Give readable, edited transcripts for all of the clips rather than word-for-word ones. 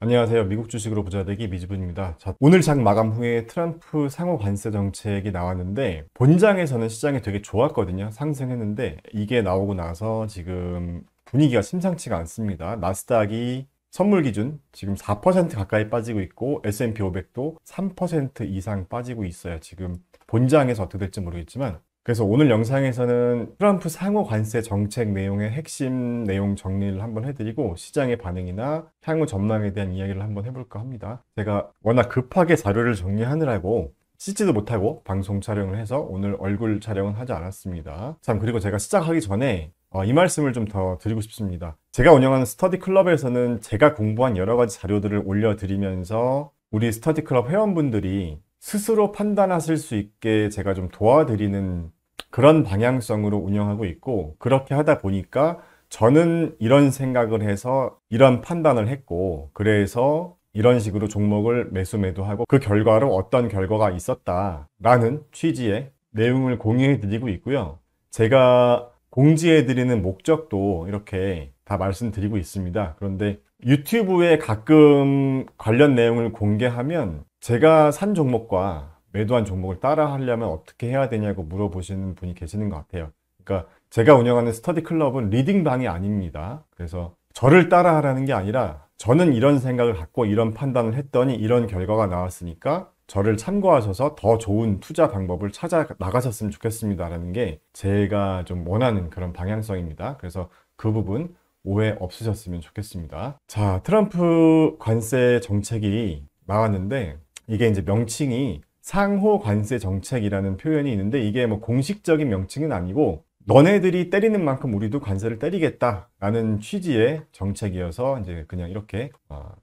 안녕하세요. 미국 주식으로 부자되기 미주분입니다. 자, 오늘 장 마감 후에 트럼프 상호 관세 정책이 나왔는데 본장에서는 시장이 되게 좋았거든요. 상승했는데 이게 나오고 나서 지금 분위기가 심상치가 않습니다. 나스닥이 선물 기준 지금 4% 가까이 빠지고 있고 S&P 500도 3% 이상 빠지고 있어요. 지금 본장에서 어떻게 될지 모르겠지만 그래서 오늘 영상에서는 트럼프 상호 관세 정책 내용의 핵심 내용 정리를 한번 해드리고 시장의 반응이나 향후 전망에 대한 이야기를 한번 해볼까 합니다. 제가 워낙 급하게 자료를 정리하느라고 씻지도 못하고 방송 촬영을 해서 오늘 얼굴 촬영은 하지 않았습니다. 참, 그리고 제가 시작하기 전에 이 말씀을 좀 더 드리고 싶습니다. 제가 운영하는 스터디 클럽에서는 제가 공부한 여러 가지 자료들을 올려드리면서 우리 스터디 클럽 회원분들이 스스로 판단하실 수 있게 제가 좀 도와드리는 그런 방향성으로 운영하고 있고, 그렇게 하다 보니까 저는 이런 생각을 해서 이런 판단을 했고, 그래서 이런 식으로 종목을 매수 매도하고 그 결과로 어떤 결과가 있었다라는 취지의 내용을 공유해 드리고 있고요. 제가 공지해 드리는 목적도 이렇게 다 말씀드리고 있습니다. 그런데 유튜브에 가끔 관련 내용을 공개하면 제가 산 종목과 매도한 종목을 따라 하려면 어떻게 해야 되냐고 물어보시는 분이 계시는 것 같아요. 그러니까 제가 운영하는 스터디 클럽은 리딩방이 아닙니다. 그래서 저를 따라 하라는 게 아니라 저는 이런 생각을 갖고 이런 판단을 했더니 이런 결과가 나왔으니까 저를 참고하셔서 더 좋은 투자 방법을 찾아 나가셨으면 좋겠습니다라는 게 제가 좀 원하는 그런 방향성입니다. 그래서 그 부분 오해 없으셨으면 좋겠습니다. 자, 트럼프 관세 정책이 나왔는데 이게 이제 명칭이 상호 관세 정책이라는 표현이 있는데 이게 뭐 공식적인 명칭은 아니고 너네들이 때리는 만큼 우리도 관세를 때리겠다라는 취지의 정책이어서 이제 그냥 이렇게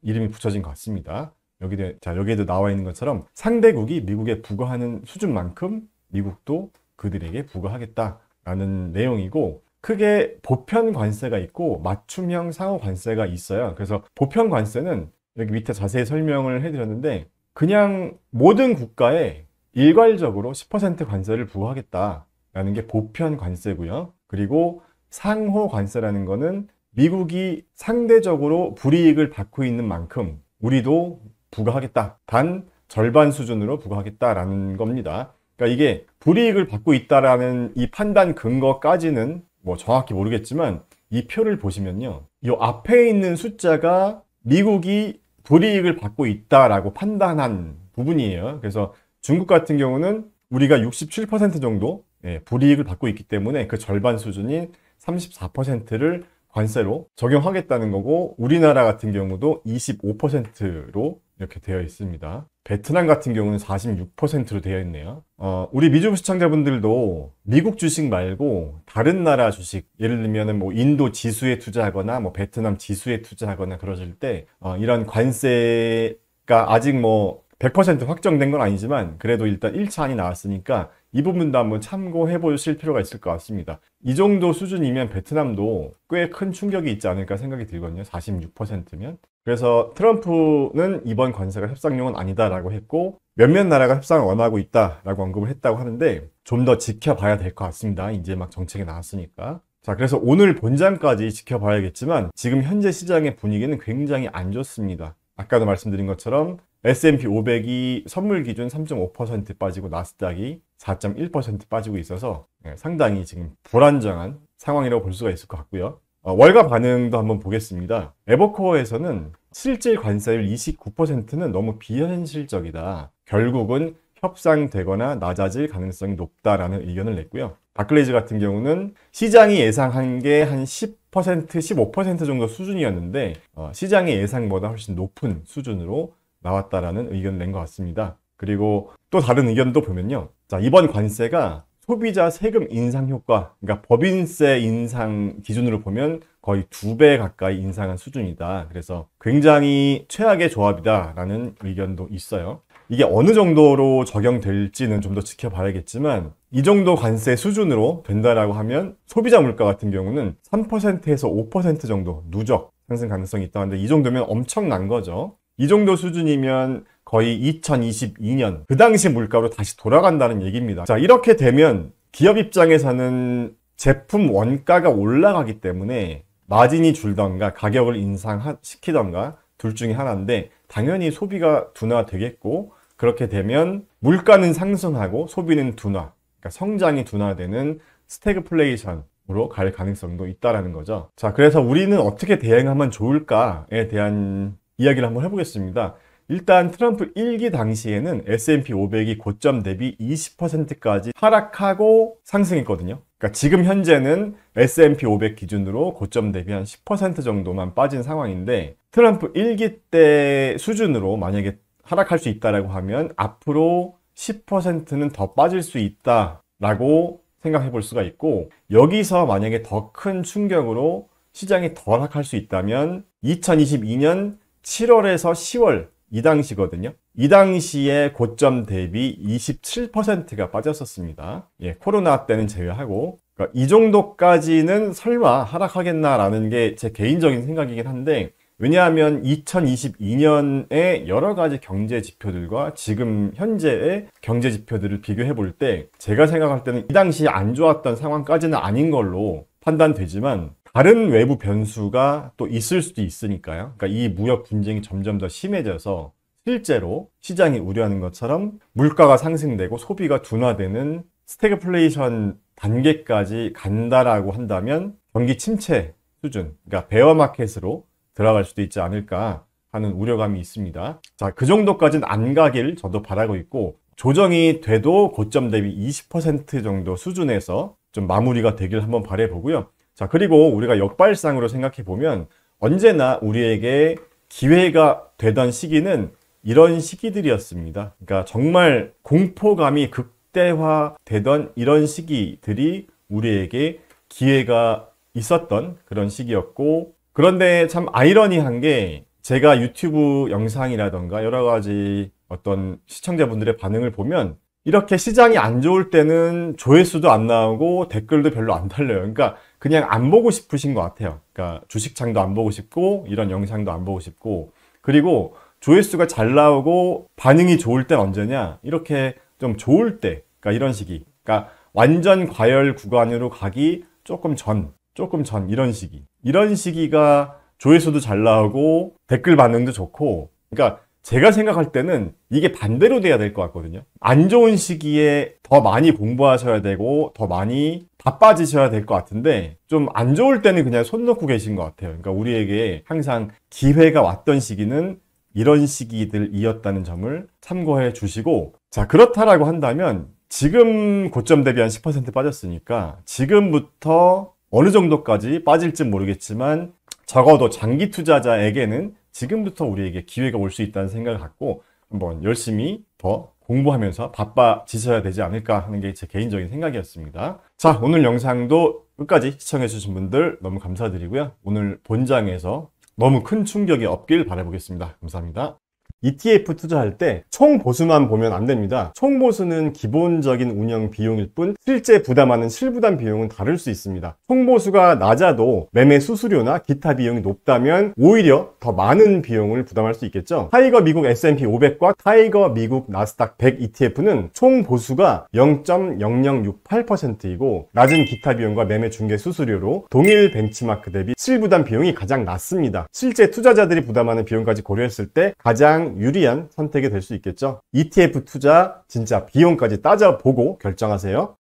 이름이 붙여진 것 같습니다. 여기에도 나와 있는 것처럼 상대국이 미국에 부과하는 수준만큼 미국도 그들에게 부과하겠다라는 내용이고, 크게 보편 관세가 있고 맞춤형 상호 관세가 있어요. 그래서 보편 관세는 여기 밑에 자세히 설명을 해드렸는데 그냥 모든 국가에 일괄적으로 10% 관세를 부과하겠다라는 게 보편 관세고요. 그리고 상호 관세라는 거는 미국이 상대적으로 불이익을 받고 있는 만큼 우리도 부과하겠다. 단 절반 수준으로 부과하겠다라는 겁니다. 그러니까 이게 불이익을 받고 있다라는 이 판단 근거까지는 뭐 정확히 모르겠지만 이 표를 보시면요. 이 앞에 있는 숫자가 미국이 불이익을 받고 있다라고 판단한 부분이에요. 그래서 중국 같은 경우는 우리가 67% 정도 불이익을 받고 있기 때문에 그 절반 수준인 34%를 관세로 적용하겠다는 거고, 우리나라 같은 경우도 25%로 이렇게 되어 있습니다. 베트남 같은 경우는 46%로 되어 있네요. 우리 미주 시청자분들도 미국 주식 말고 다른 나라 주식, 예를 들면 뭐 인도 지수에 투자하거나 뭐 베트남 지수에 투자하거나 그러실 때 이런 관세가 아직 뭐 100% 확정된 건 아니지만 그래도 일단 1차안이 나왔으니까 이 부분도 한번 참고해 보실 필요가 있을 것 같습니다. 이 정도 수준이면 베트남도 꽤 큰 충격이 있지 않을까 생각이 들거든요. 46%면. 그래서 트럼프는 이번 관세가 협상용은 아니다라고 했고 몇몇 나라가 협상을 원하고 있다라고 언급을 했다고 하는데 좀 더 지켜봐야 될 것 같습니다. 이제 막 정책이 나왔으니까. 자, 그래서 오늘 본장까지 지켜봐야겠지만 지금 현재 시장의 분위기는 굉장히 안 좋습니다. 아까도 말씀드린 것처럼 S&P 500이 선물 기준 3.5% 빠지고 나스닥이 4.1% 빠지고 있어서 상당히 지금 불안정한 상황이라고 볼 수가 있을 것 같고요. 월가 반응도 한번 보겠습니다. 에버코어에서는 실질 관세율 29%는 너무 비현실적이다. 결국은 협상되거나 낮아질 가능성이 높다라는 의견을 냈고요. 바클레이즈 같은 경우는 시장이 예상한 게 한 10%, 15% 정도 수준이었는데 시장의 예상보다 훨씬 높은 수준으로 나왔다라는 의견을 낸 것 같습니다. 그리고 또 다른 의견도 보면요. 자, 이번 관세가 소비자 세금 인상 효과, 그러니까 법인세 인상 기준으로 보면 거의 2배 가까이 인상한 수준이다. 그래서 굉장히 최악의 조합이다라는 의견도 있어요. 이게 어느 정도로 적용될지는 좀 더 지켜봐야겠지만 이 정도 관세 수준으로 된다라고 하면 소비자 물가 같은 경우는 3%에서 5% 정도 누적 상승 가능성이 있다는데 이 정도면 엄청난 거죠. 이 정도 수준이면 거의 2022년 그 당시 물가로 다시 돌아간다는 얘기입니다. 자, 이렇게 되면 기업 입장에서는 제품 원가가 올라가기 때문에 마진이 줄던가 가격을 인상시키던가 둘 중에 하나인데 당연히 소비가 둔화되겠고 그렇게 되면 물가는 상승하고 소비는 둔화, 그러니까 성장이 둔화되는 스태그플레이션으로 갈 가능성도 있다라는 거죠. 자, 그래서 우리는 어떻게 대응하면 좋을까에 대한 이야기를 한번 해보겠습니다. 일단 트럼프 1기 당시에는 S&P 500이 고점 대비 20%까지 하락하고 상승했거든요. 그러니까 지금 현재는 S&P 500 기준으로 고점 대비 한 10% 정도만 빠진 상황인데 트럼프 1기 때 수준으로 만약에 하락할 수 있다라고 하면 앞으로 10%는 더 빠질 수 있다라고 생각해 볼 수가 있고, 여기서 만약에 더 큰 충격으로 시장이 더 하락할 수 있다면 2022년 7월에서 10월 이 당시거든요. 이 당시에 고점 대비 27%가 빠졌었습니다. 예, 코로나 때는 제외하고. 그러니까 이 정도까지는 설마 하락하겠나라는 게 제 개인적인 생각이긴 한데, 왜냐하면 2022년에 여러 가지 경제 지표들과 지금 현재의 경제 지표들을 비교해 볼 때 제가 생각할 때는 이 당시 안 좋았던 상황까지는 아닌 걸로 판단되지만 다른 외부 변수가 또 있을 수도 있으니까요. 그러니까 이 무역 분쟁이 점점 더 심해져서 실제로 시장이 우려하는 것처럼 물가가 상승되고 소비가 둔화되는 스태그플레이션 단계까지 간다라고 한다면 경기 침체 수준, 그러니까 베어마켓으로 들어갈 수도 있지 않을까 하는 우려감이 있습니다. 자, 그 정도까지는 안 가길 저도 바라고 있고, 조정이 돼도 고점 대비 20% 정도 수준에서 좀 마무리가 되길 한번 바라보고요. 자, 그리고 우리가 역발상으로 생각해 보면 언제나 우리에게 기회가 되던 시기는 이런 시기들이었습니다. 그러니까 정말 공포감이 극대화되던 이런 시기들이 우리에게 기회가 있었던 그런 시기였고, 그런데 참 아이러니한 게 제가 유튜브 영상이라던가 여러 가지 어떤 시청자분들의 반응을 보면 이렇게 시장이 안 좋을 때는 조회수도 안 나오고 댓글도 별로 안 달려요. 그러니까 그냥 안 보고 싶으신 것 같아요. 그러니까 주식창도 안 보고 싶고 이런 영상도 안 보고 싶고, 그리고 조회수가 잘 나오고 반응이 좋을 땐 언제냐? 이렇게 좀 좋을 때, 그러니까 이런 시기. 그러니까 완전 과열 구간으로 가기 조금 전 이런 시기. 이런 시기가 조회수도 잘 나오고 댓글 반응도 좋고, 그러니까 제가 생각할 때는 이게 반대로 돼야 될 것 같거든요. 안 좋은 시기에 더 많이 공부하셔야 되고 더 많이 바빠지셔야 될 것 같은데, 좀 안 좋을 때는 그냥 손 놓고 계신 것 같아요. 그러니까 우리에게 항상 기회가 왔던 시기는 이런 시기들이었다는 점을 참고해 주시고, 자, 그렇다라고 한다면 지금 고점 대비 한 10% 빠졌으니까 지금부터 어느 정도까지 빠질지 모르겠지만 적어도 장기 투자자에게는 지금부터 우리에게 기회가 올 수 있다는 생각을 갖고 한번 열심히 더 공부하면서 바빠지셔야 되지 않을까 하는 게 제 개인적인 생각이었습니다. 자, 오늘 영상도 끝까지 시청해 주신 분들 너무 감사드리고요. 오늘 본장에서 너무 큰 충격이 없길 바라보겠습니다. 감사합니다. ETF 투자할 때 총 보수만 보면 안 됩니다. 총 보수는 기본적인 운영 비용일 뿐 실제 부담하는 실부담 비용은 다를 수 있습니다. 총 보수가 낮아도 매매 수수료나 기타 비용이 높다면 오히려 더 많은 비용을 부담할 수 있겠죠. 타이거 미국 S&P 500과 타이거 미국 나스닥 100 ETF는 총 보수가 0.0068%이고 낮은 기타 비용과 매매 중개 수수료로 동일 벤치마크 대비 실부담 비용이 가장 낮습니다. 실제 투자자들이 부담하는 비용까지 고려했을 때 가장 유리한 선택이 될 수 있겠죠. ETF 투자 진짜 비용까지 따져보고 결정하세요.